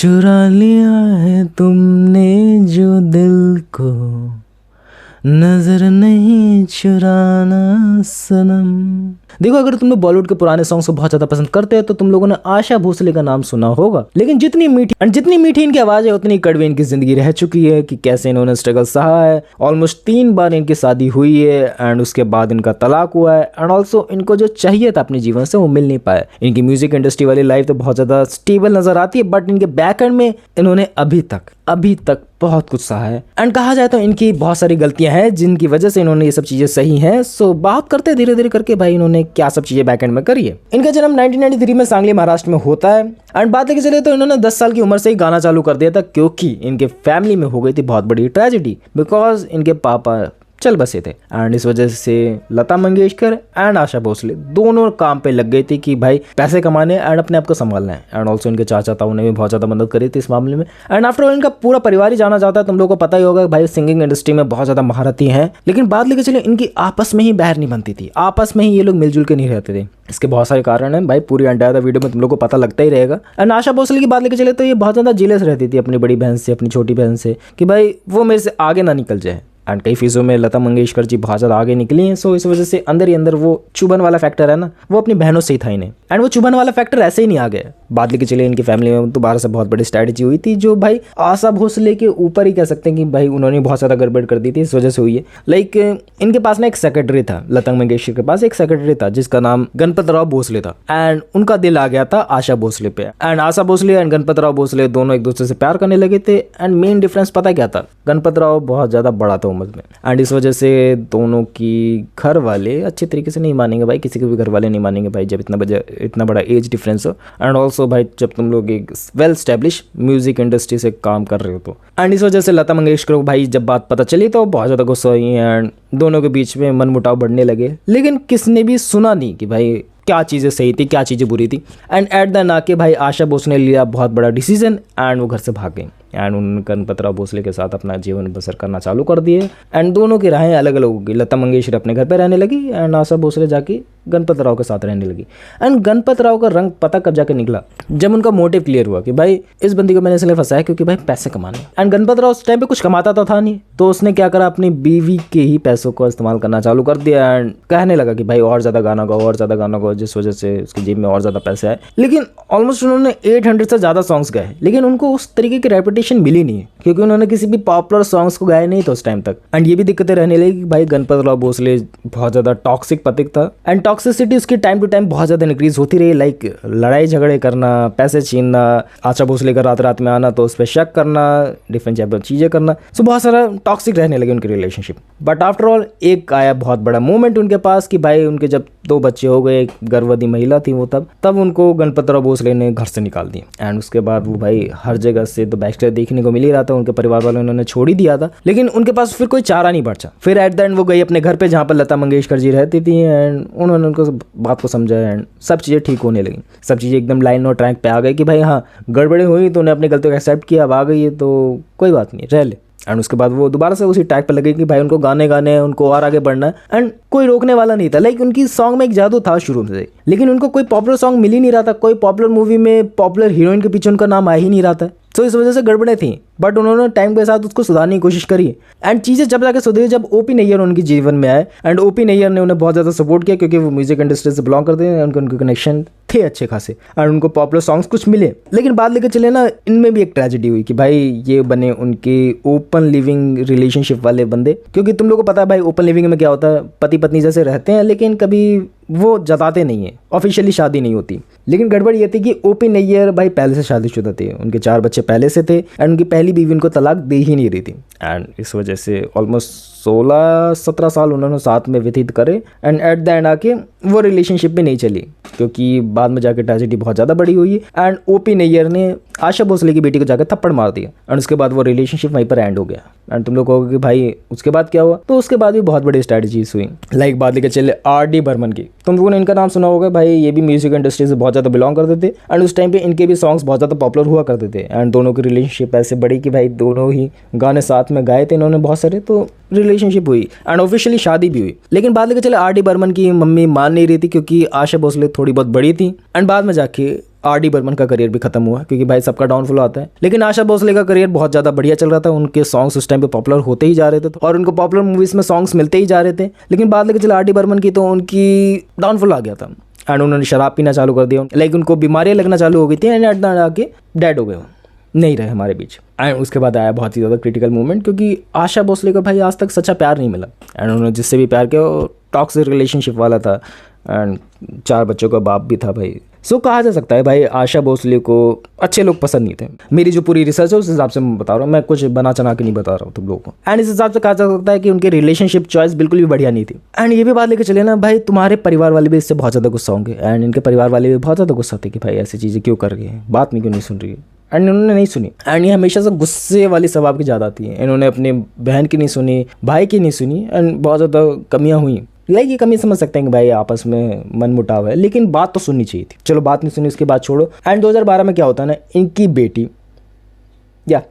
चुरा लिया है तुमने जो दिल को, नजर नहीं चुराना सनम। देखो, अगर तुम लोग बॉलीवुड के पुराने सॉन्ग्स को बहुत ज्यादा पसंद करते हो तो तुम लोगों ने आशा भोसले का नाम सुना होगा। लेकिन जितनी मीठी इनकी आवाज है उतनी कड़वी इनकी जिंदगी रह चुकी है कि कैसे इन्होंने स्ट्रगल सहा है। ऑलमोस्ट 3 बार इनकी शादी हुई है एंड उसके बाद इनका तलाक हुआ है एंड ऑल्सो इनको जो चाहिए था अपने जीवन से वो मिल नहीं पाया। इनकी म्यूजिक इंडस्ट्री वाली लाइफ तो बहुत ज्यादा स्टेबल नजर आती है, बट इनके बैक एंड में इन्होंने अभी तक बहुत कुछ सहा है। एंड कहा जाए तो इनकी बहुत सारी गलतियां हैं जिनकी वजह से इन्होंने ये सब चीजें सही हैं। सो बात करते हैं धीरे धीरे करके भाई इन्होंने क्या सब चीजें बैकएंड में करी है। इनका जन्म 1993 में सांगली महाराष्ट्र में होता है। एंड बात लेके चले तो इन्होंने 10 साल की उम्र से ही गाना चालू कर दिया था, क्योंकि इनके फैमिली में हो गई थी बहुत बड़ी ट्रेजेडी, बिकॉज इनके पापा चल बसे थे एंड इस वजह से लता मंगेशकर एंड आशा भोसले दोनों काम पे लग गई थी कि भाई पैसे कमाने एंड अपने आप को संभालना है। एंड ऑल्सो इनके चाचा ताऊ ने भी बहुत ज्यादा मदद करी थी इस मामले में। एंड आफ्टर ऑल इनका पूरा परिवार ही जाना जाता है, तुम लोगों को पता ही होगा भाई सिंगिंग इंडस्ट्री में बहुत ज्यादा महारथी हैं। लेकिन बात लेके चले इनकी आपस में ही बहर नहीं बनती थी, आपस में ही ये लोग मिलजुल के नहीं रहते थे। इसके बहुत सारे कारण हैं भाई, पूरी एंटायर वीडियो में तुम लोग को पता लगता ही रहेगा। एंड आशा भोसले की बात लेके चले तो ये बहुत ज्यादा जेलस रहती थी अपनी बड़ी बहन से, अपनी छोटी बहन से, कि भाई वो मेरे से आगे ना निकल जाए। एंड कई फीसों में लता मंगेशकर जी बहुत ज़्यादा आगे निकली हैं। सो इस वजह से अंदर ही अंदर वो चुभन वाला फैक्टर है ना, वो अपनी बहनों से ही था इन्हें। एंड वो चुभन वाला फैक्टर ऐसे ही नहीं आ गया। बात लेके चले इनकी फैमिली में दोबारा से बहुत बड़ी स्ट्रैटेजी हुई थी, जो भाई आशा भोसले के ऊपर ही कह सकते हैं कि भाई उन्होंने बहुत ज़्यादा गड़बड़ कर दी थी, इस वजह से हुई है। लाइक इनके पास ना एक सेक्रेटरी था, लता मंगेशकर के पास एक सेक्रेटरी था जिसका नाम गणपत राव भोसले था। एंड उनका दिल आ गया था आशा भोसले पे। एंड आशा भोसले एंड गणपत राव भोसले दोनों एक दूसरे से प्यार करने लगे थे। एंड मेन डिफरेंस पता क्या था, गणपत राव बहुत ज़्यादा बड़ा था उम्र में एंड इस वजह से दोनों की घर वाले अच्छे तरीके से नहीं मानेंगे भाई, किसी के भी घर वाले नहीं मानेंगे भाई जब इतना बड़ा एज डिफरेंस हो। एंड ऑल्सो भाई जब तुम लोग एक वेल स्टैब्लिश म्यूजिक इंडस्ट्री से काम कर रहे हो तो। एंड इस वजह से लता मंगेशकर को भाई जब बात पता चली तो बहुत ज़्यादा गुस्सा हुई एंड दोनों के बीच में मनमुटाव बढ़ने लगे। लेकिन किसने भी सुना नहीं कि भाई क्या चीज़ें सही थी क्या चीज़ें बुरी थी। एंड एट द आके भाई आशा भोसले ने लिया बहुत बड़ा डिसीजन एंड वो घर से भाग गई। एंड उन्होंने गणपत राव भोसले के साथ अपना जीवन बसर करना चालू कर दिए। एंड दोनों की राहें अलग अलग हो गई। लता मंगेशकर अपने घर पे रहने लगी एंड आशा भोसले जाके गणपत राव के साथ रहने लगी। एंड गणपत राव का रंग पता कब जाके निकला, जब उनका मोटिव क्लियर हुआ कि भाई इस बंदी को मैंने इसलिए फंसाया क्योंकि भाई पैसे कमाने। एंड गणपत राव उस टाइम पे कुछ कमाता तो था नहीं, तो उसने क्या करा, अपनी बीवी के ही पैसों को इस्तेमाल करना चालू कर दिया। एंड कहने लगा कि भाई और ज़्यादा गाना गाओ और ज़्यादा गाना गाओ, जिस वजह से उसकी जेब में और ज़्यादा पैसे आए। लेकिन ऑलमोस्ट उन्होंने 800 से ज़्यादा सॉन्ग्स गाए, लेकिन उनको उस तरीके की रेपुटेशन मिली नहीं है क्योंकि उन्होंने किसी भी पॉपुलर सॉन्ग्स को गाया नहीं था उस टाइम तक। एंड ये भी दिक्कतें रहने लगी कि भाई गणपत राव भोसले बहुत ज़्यादा टॉक्सिक पथिक था। एंड टॉक्सिसिटी उसकी टाइम टू टाइम बहुत ज़्यादा इंक्रीज होती रही। लाइक लड़ाई झगड़े करना, पैसे छीनना, आशा भोसले का रात रात में आना तो उस पर शक करना, डिफरेंट टाइप चीज़ें करना। सो बहुत सारा टॉक्सिक रहने लगे उनकी रिलेशनशिप। बट आफ्टर ऑल एक आया बहुत बड़ा मोमेंट उनके पास कि भाई उनके जब 2 बच्चे हो गए, एक गर्भवती महिला थी वो, तब उनको गणपत राव भोसले ने घर से निकाल दिया। एंड उसके बाद वो भाई हर जगह से तो बैकस्टेज देखने को मिल ही रहा था, उनके परिवार वालों ने छोड़ ही दिया था। लेकिन उनके पास फिर कोई चारा नहीं बचा। फिर एट द एंड वो गई अपने घर पे जहाँ पर लता मंगेशकर जी रहती थी एंड उन्होंने उनको बात को समझाया एंड सब चीज़ें ठीक होने लगी। सब चीज़ें एकदम लाइन और ट्रैक पे आ गई कि भाई हाँ गड़बड़ी हुई तो उन्हें अपनी गलतियों को एक्सेप्ट किया, अब आ गई है तो कोई बात नहीं, रह ले। एंड उसके बाद वो दोबारा से उसी ट्रैक पे लगे कि भाई उनको गाने गाने हैं, उनको और आगे बढ़ना है। एंड कोई रोकने वाला नहीं था। लाइक उनकी सॉन्ग में एक जादू था शुरू से, लेकिन उनको कोई पॉपुलर सॉन्ग मिल ही नहीं रहा था। कोई पॉपुलर मूवी में पॉपुलर हीरोइन के पीछे उनका नाम आ ही नहीं रहा था। तो इस वजह से गड़बड़ें थी, बट उन्होंने टाइम के साथ उसको सुधारने की कोशिश करी। एंड चीज़ें जब जाके सुधरी जब ओपी नैयर उनके जीवन में आए। एंड ओपी नैयर ने उन्हें बहुत ज़्यादा सपोर्ट किया क्योंकि वो म्यूजिक इंडस्ट्री से बिलोंग करते हैं, उनके कनेक्शन थे अच्छे खासे एंड उनको पॉपुलर सॉन्ग्स कुछ मिले। लेकिन बात लेकर चले ना, इनमें भी एक ट्रेजेडी हुई कि भाई ये बने उनके ओपन लिविंग रिलेशनशिप वाले बंदे। क्योंकि तुम लोगों को पता है भाई ओपन लिविंग में क्या होता है, पति पत्नी जैसे रहते हैं लेकिन कभी वो जताते नहीं है, ऑफिशियली शादी नहीं होती। लेकिन गड़बड़ ये थी कि ओपी नैयर भाई पहले से शादीशुदा थे, उनके 4 बच्चे पहले से थे एंड उनकी पहली बीवी उनको तलाक दे ही नहीं रही थी। एंड इस वजह से ऑलमोस्ट 16-17 साल उन्होंने साथ में व्यतीत करे। एंड एट द एंड आके वो रिलेशनशिप में नहीं चली क्योंकि बाद में जाके ट्रेजेडी बहुत ज़्यादा बड़ी हुई एंड ओपी नैयर ने आशा भोसले की बेटी को जाकर थप्पड़ मार दिया। एंड उसके बाद वो रिलेशनशिप वहीं पर एंड हो गया। एंड तुम लोग कहोगे कि भाई उसके बाद क्या हुआ, तो उसके बाद भी बहुत बड़ी स्ट्रैटेजीज हुई। लाइक बात लेकर चले आर.डी. बर्मन की, तुम लोगों ने इनका नाम सुना होगा भाई। ये भी म्यूजिक इंडस्ट्री से बहुत ज़्यादा बिलोंग करते थे एंड उस टाइम पे इनके भी सॉन्ग्स बहुत ज़्यादा पॉपुलर हुआ करते थे। एंड दोनों की रिलेशनशिप ऐसे बड़ी कि भाई दोनों ही गाने साथ में गाए थे इन्होंने बहुत सारे, तो रिलेशनशिप हुई एंड ऑफिशियली शादी भी हुई। लेकिन बाद लेकर चले आर.डी. बर्मन की मम्मी मान नहीं रही थी क्योंकि आशा भोसले थोड़ी बहुत बड़ी थी। एंड बाद में जाके R.D. बर्मन का करियर भी खत्म हुआ क्योंकि भाई सबका डाउनफॉल आता है। लेकिन आशा भोसले का करियर बहुत ज़्यादा बढ़िया चल रहा था, उनके सॉन्ग्स उस टाइम पे पॉपुलर होते ही जा रहे थे और उनको पॉपुलर मूवीज़ में सॉन्ग्स मिलते ही जा रहे थे। लेकिन बाद लेके चला R.D. बर्मन की, तो उनकी डाउनफॉल आ गया था एंड उन्होंने शराब पीना चालू कर दिया, लाइक उनको बीमारियाँ लगना चालू हो गई थी एंड एट आके डेड हो गए, नहीं रहे हमारे बीच। एंड उसके बाद आया बहुत ही ज़्यादा क्रिटिकल मोमेंट क्योंकि आशा भोसले को भाई आज तक सच्चा प्यार नहीं मिला एंड उन्होंने जिससे भी प्यार किया वो टॉक्सिक रिलेशनशिप वाला था एंड 4 बच्चों का बाप भी था भाई। सो कहा जा सकता है भाई आशा भोसले को अच्छे लोग पसंद नहीं थे। मेरी जो पूरी रिसर्च है उस हिसाब से मैं बता रहा हूँ, मैं कुछ बना चना के नहीं बता रहा हूँ तुम लोगों को। एंड इस हिसाब से कहा जा सकता है कि उनकी रिलेशनशिप चॉइस बिल्कुल भी बढ़िया नहीं थी। एंड ये भी बात लेके चले ना भाई, तुम्हारे परिवार वाले भी इससे बहुत ज़्यादा गुस्सा होंगे एंड इनके परिवार वाले भी बहुत ज़्यादा गुस्सा थे कि भाई ऐसी चीज़ें क्यों कर रही है, बात नहीं क्यों नहीं सुन रही है। एंड इन्होंने नहीं सुनी एंड ये हमेशा से गुस्से वाली स्वभाव की ज़्यादा आती है। इन्होंने अपने बहन की नहीं सुनी, भाई की नहीं सुनी एंड बहुत ज़्यादा कमियाँ हुई। लाइक ये कमी समझ सकते हैं कि भाई आपस में मन मुटाव है, लेकिन बात तो सुननी चाहिए थी। चलो बात नहीं सुनी, उसके बाद छोड़ो। एंड 2012 में क्या होता है ना, इनकी बेटी या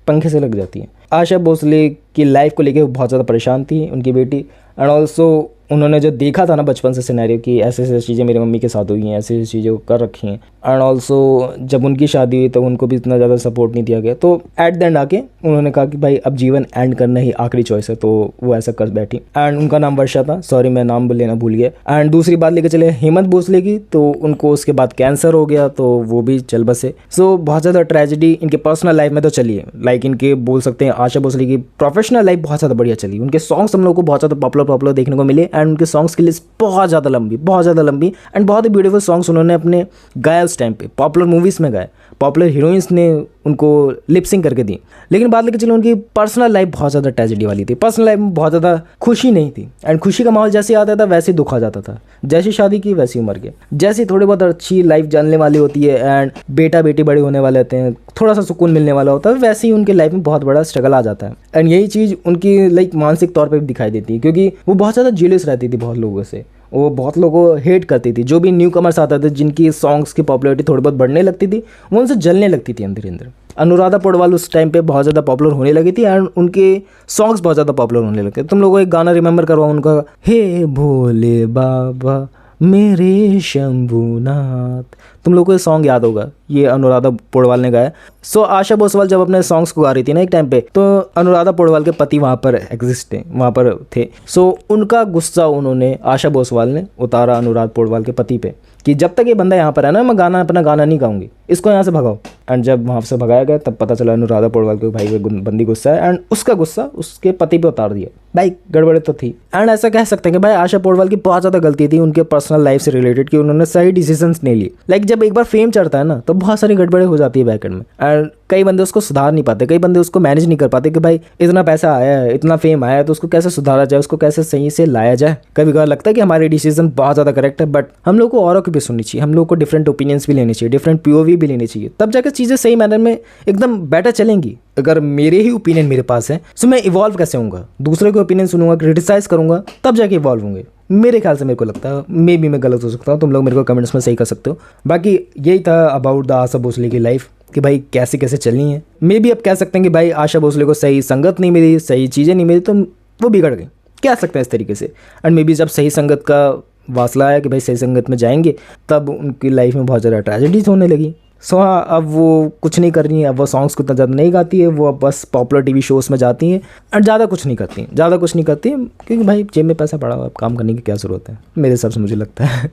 पंखे से लग जाती है। आशा भोसले की लाइफ को लेके बहुत ज़्यादा परेशान थी उनकी बेटी एंड ऑल्सो उन्होंने जो देखा था ना बचपन से सिनेरियो कि ऐसे ऐसे चीज़ें मेरी मम्मी के साथ हुई हैं, ऐसी ऐसी चीज़ें कर रखी हैं। एंड ऑल्सो जब उनकी शादी हुई तो उनको भी इतना ज़्यादा सपोर्ट नहीं दिया गया। तो एट द एंड आके उन्होंने कहा कि भाई अब जीवन एंड करना ही आखिरी चॉइस है, तो वो ऐसा कर बैठी। एंड उनका नाम वर्षा था, सॉरी मैं नाम लेना भूल गया। एंड दूसरी बात लेके चले हेमंत भोसले की, तो उनको उसके बाद कैंसर हो गया तो वो भी चल बसे। सो बहुत ज़्यादा ट्रेजिडी इनके पर्सनल लाइफ में तो चली है। लाइक इनके बोल सकते हैं आशा भोसले की प्रोफेशनल लाइफ बहुत ज़्यादा बढ़िया चली। उनके सॉन्ग्स हम लोग को बहुत ज़्यादा पॉपुलर देखने को मिले एंड उनके सॉन्ग्स की लिस्ट बहुत ज़्यादा लंबी एंड बहुत ही ब्यूटीफुल सॉन्ग्स उन्होंने अपने गाए उस टाइम पे, पॉपुलर मूवीज़ में गाए, पॉपुलर हीरोइंस ने उनको लिपसिंग करके दी। लेकिन बात लेके चलो उनकी पर्सनल लाइफ बहुत ज़्यादा ट्रेजेडी वाली थी। पर्सनल लाइफ में बहुत ज़्यादा खुशी नहीं थी एंड खुशी का माहौल जैसे आता था वैसे दुख आ जाता था। जैसी शादी की वैसी उम्र के, जैसी थोड़ी बहुत अच्छी लाइफ जानने वाली होती है एंड बेटा बेटी बड़े होने वाले होते हैं, थोड़ा सा सुकून मिलने वाला होता है, वैसे ही उनकी लाइफ में बहुत बड़ा स्ट्रगल आ जाता है। एंड यही चीज़ उनकी लाइक मानसिक तौर पर भी दिखाई देती है क्योंकि वो बहुत ज़्यादा जेलस रहती थी बहुत लोगों से। वो बहुत लोगों को हेट करती थी, जो भी न्यू कमर्स आते थे जिनकी सॉन्ग्स की पॉपुलैरिटी थोड़ी बहुत बढ़ने लगती थी वो उनसे जलने लगती थी अंदर अंदर। अनुराधा पौडवाल उस टाइम पे बहुत ज़्यादा पॉपुलर होने लगी थी एंड उनके सॉन्ग्स बहुत ज़्यादा पॉपुलर होने लगे। तुम लोगों को एक गाना रिमेंबर करवाओ उनका, हे भोले बाबा मेरे शंभुनाथ। तुम लोगों को ये सॉन्ग याद होगा, ये अनुराधा पौडवाल ने गाया। सो आशा भोसवाल जब अपने सॉन्ग्स को गा रही थी ना एक टाइम पे, तो अनुराधा पौडवाल के पति वहाँ पर एग्जिस्ट थे, वहाँ पर थे। सो उनका गुस्सा उन्होंने आशा भोसवाल ने उतारा अनुराधा पौडवाल के पति पे कि जब तक ये बंदा यहाँ पर है ना मैं अपना गाना नहीं गाऊंगी, इसको यहाँ से भगाओ। एंड जब वहाँ से भगाया गया तब पता चला अनुराधा पौडवाल के भाई बंदी गुस्सा है एंड उसका गुस्सा उसके पति पे उतार दिया। भाई गड़बड़े तो थी। एंड ऐसा कह सकते हैं कि भाई आशा पौडवाल की बहुत ज़्यादा गलती थी उनके पर्सनल लाइफ से रिलेटेड कि उन्होंने सही डिसीजंस नहीं लिए। लाइक जब एक बार फेम चढ़ता है ना तो बहुत सारी गड़बड़े हो जाती है बैकएंड में एंड कई बंदे उसको सुधार नहीं पाते, कई बंदे उसको मैनेज नहीं कर पाते कि भाई इतना पैसा आया है, इतना फेम आया है तो उसको कैसे सुधारा जाए, उसको कैसे सही से लाया जाए। कभी कभार लगता है कि हमारे डिसीजन बहुत ज़्यादा करेक्ट है, बट हम लोग को औरों की भी सुननी चाहिए, हम लोग को डिफरेंट ओपिनियंस भी लेने चाहिए, डिफरेंट पीओवी भी लेनी चाहिए, तब जाकर चीज़ें सही मैनर में एकदम बेटर चलेंगी। अगर मेरे ही ओपिनियन मेरे पास है तो मैं इवॉल्व कैसे होऊंगा, दूसरे के ओपिनियन सुनूंगा, क्रिटिसाइज करूंगा, तब जाके इवॉल्व होंगे। मेरे ख्याल से, मेरे को लगता है, मे बी मैं गलत हो सकता हूँ, तुम लोग मेरे को कमेंट्स में सही कर सकते हो। बाकी यही था अबाउट द आशा भोसले की लाइफ कि भाई कैसे कैसे चलनी है। मे बी अब कह सकते हैं कि भाई आशा भोसले को सही संगत नहीं मिली, सही चीज़ें नहीं मिली तो वो बिगड़ गई, कह सकते हैं इस तरीके से। एंड मे बी जब सही संगत का वासला आया कि भाई सही संगत में जाएंगे तब उनकी लाइफ में बहुत ज़्यादा ट्रेजेडीज होने लगी। सो हाँ, अब वो कुछ नहीं कर रही हैं, अब वो सॉन्ग्स को इतना ज़्यादा नहीं गाती है, वो अब बस पॉपुलर टीवी शोज़ में जाती हैं और ज़्यादा कुछ नहीं करती क्योंकि भाई जेब में पैसा पड़ा हुआ, अब काम करने की क्या ज़रूरत है मेरे हिसाब से, मुझे लगता है।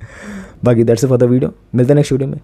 बाकी that's it for the video, मिलते हैं नेक्स्ट वीडियो में।